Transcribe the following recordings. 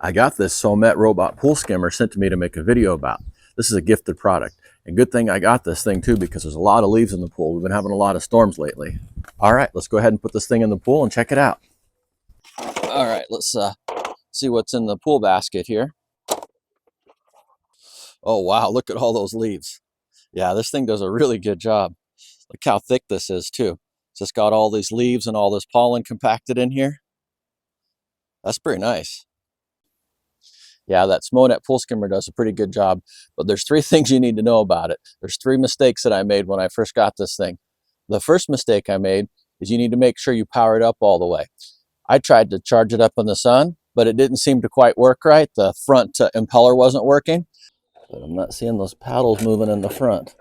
I got this SMONET Robot Pool Skimmer sent to me to make a video about. This is a gifted product. And good thing I got this thing too, because there's a lot of leaves in the pool. We've been having a lot of storms lately. All right, let's go ahead and put this thing in the pool and check it out. All right, let's see what's in the pool basket here. Oh wow, look at all those leaves. Yeah, this thing does a really good job. Look how thick this is too. It's just got all these leaves and all this pollen compacted in here. That's pretty nice. Yeah, that SMONET Pool Skimmer does a pretty good job, but there's three things you need to know about it. There's three mistakes that I made when I first got this thing. The first mistake I made is you need to make sure you power it up all the way. I tried to charge it up in the sun, but it didn't seem to quite work right. The front impeller wasn't working, but I'm not seeing those paddles moving in the front.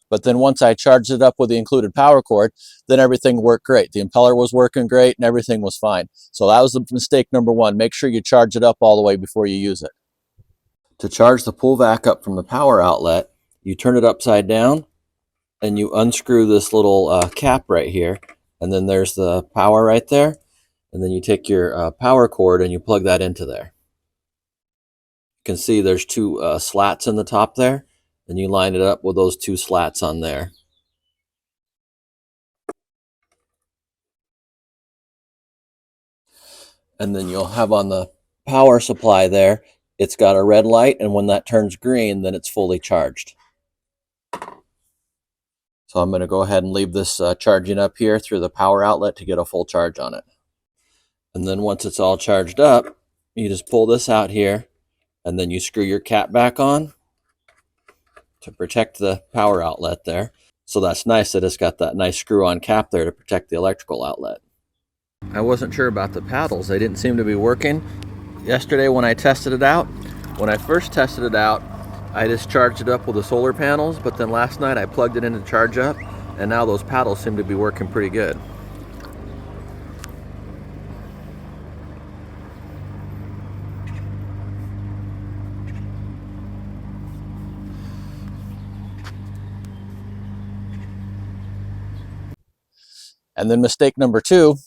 But then once I charged it up with the included power cord, then everything worked great. The impeller was working great and everything was fine. So that was the mistake number one. Make sure you charge it up all the way before you use it. To charge the pool vac up from the power outlet, you turn it upside down and you unscrew this little cap right here. And then there's the power right there. And then you take your power cord and you plug that into there. You can see there's two slats in the top there. And you line it up with those two slats on there. And then you'll have on the power supply there, it's got a red light, and when that turns green, then it's fully charged. So I'm going to go ahead and leave this charging up here through the power outlet to get a full charge on it. And then once it's all charged up, you just pull this out here, and then you screw your cap back on to protect the power outlet there. So that's nice that it's got that nice screw-on cap there to protect the electrical outlet. I wasn't sure about the paddles. They didn't seem to be working yesterday when I tested it out. When I first tested it out, I just charged it up with the solar panels, but then last night I plugged it in to charge up, and now those paddles seem to be working pretty good. And then mistake number two,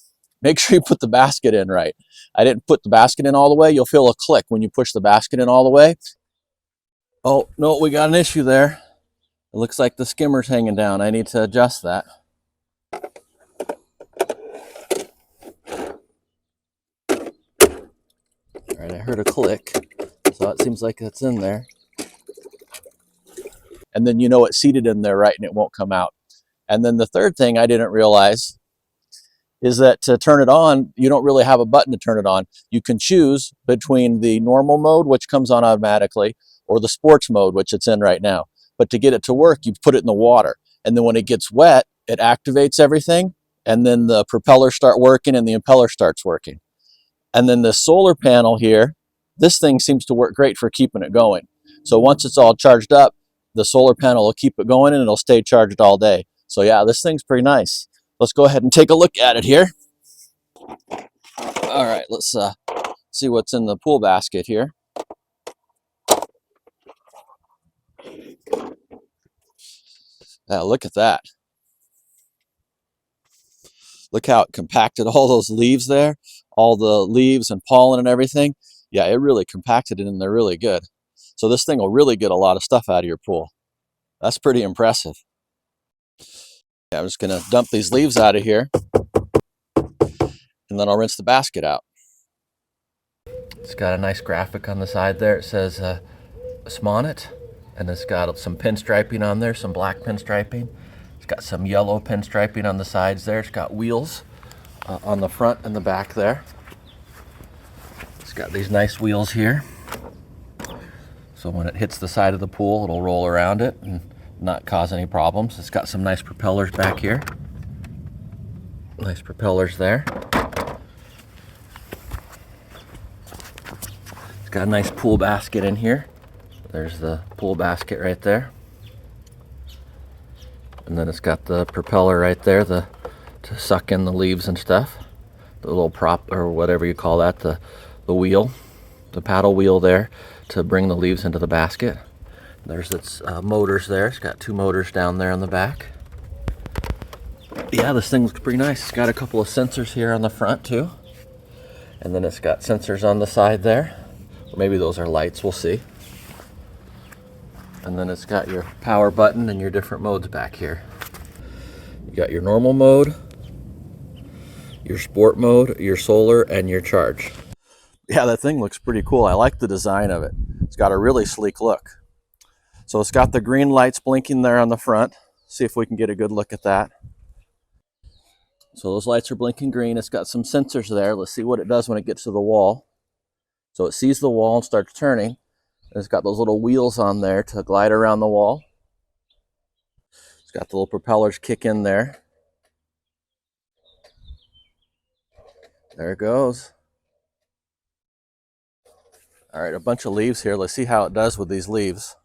make sure you put the basket in right. I didn't put the basket in all the way. You'll feel a click when you push the basket in all the way. Oh, no, we got an issue there. It looks like the skimmer's hanging down. I need to adjust that. All right, I heard a click, so it seems like it's in there. And then you know it's seated in there right and it won't come out. And then the third thing I didn't realize is that to turn it on, you don't really have a button to turn it on. You can choose between the normal mode, which comes on automatically, or the sports mode, which it's in right now. But to get it to work, you put it in the water. And then when it gets wet, it activates everything. And then the propellers start working and the impeller starts working. And then the solar panel here, this thing seems to work great for keeping it going. So once it's all charged up, the solar panel will keep it going and it'll stay charged all day. So yeah, this thing's pretty nice. Let's go ahead and take a look at it here. All right, let's see what's in the pool basket here. Look at that. Look how it compacted all those leaves there, all the leaves and pollen and everything. Yeah, it really compacted it in there really good. So this thing will really get a lot of stuff out of your pool. That's pretty impressive. Yeah, I'm just gonna dump these leaves out of here and then I'll rinse the basket out. It's got a nice graphic on the side there. It says SMONET, and it's got some pinstriping on there, some black pinstriping. It's got some yellow pinstriping on the sides there. It's got wheels on the front and the back there. It's got these nice wheels here. So when it hits the side of the pool, it'll roll around it and not cause any problems. It's got some nice propellers back here. Nice propellers there. It's got a nice pool basket in here. There's the pool basket right there. And then it's got the propeller right there to suck in the leaves and stuff. The little prop, or whatever you call that, the wheel, the paddle wheel there to bring the leaves into the basket. There's its motors there. It's got two motors down there on the back. Yeah, this thing looks pretty nice. It's got a couple of sensors here on the front too. And then it's got sensors on the side there. Or maybe those are lights, we'll see. And then it's got your power button and your different modes back here. You got your normal mode, your sport mode, your solar, and your charge. Yeah, that thing looks pretty cool. I like the design of it. It's got a really sleek look. So it's got the green lights blinking there on the front. See if we can get a good look at that. So those lights are blinking green. It's got some sensors there. Let's see what it does when it gets to the wall. So it sees the wall and starts turning. And it's got those little wheels on there to glide around the wall. It's got the little propellers kick in there. There it goes. All right, a bunch of leaves here. Let's see how it does with these leaves.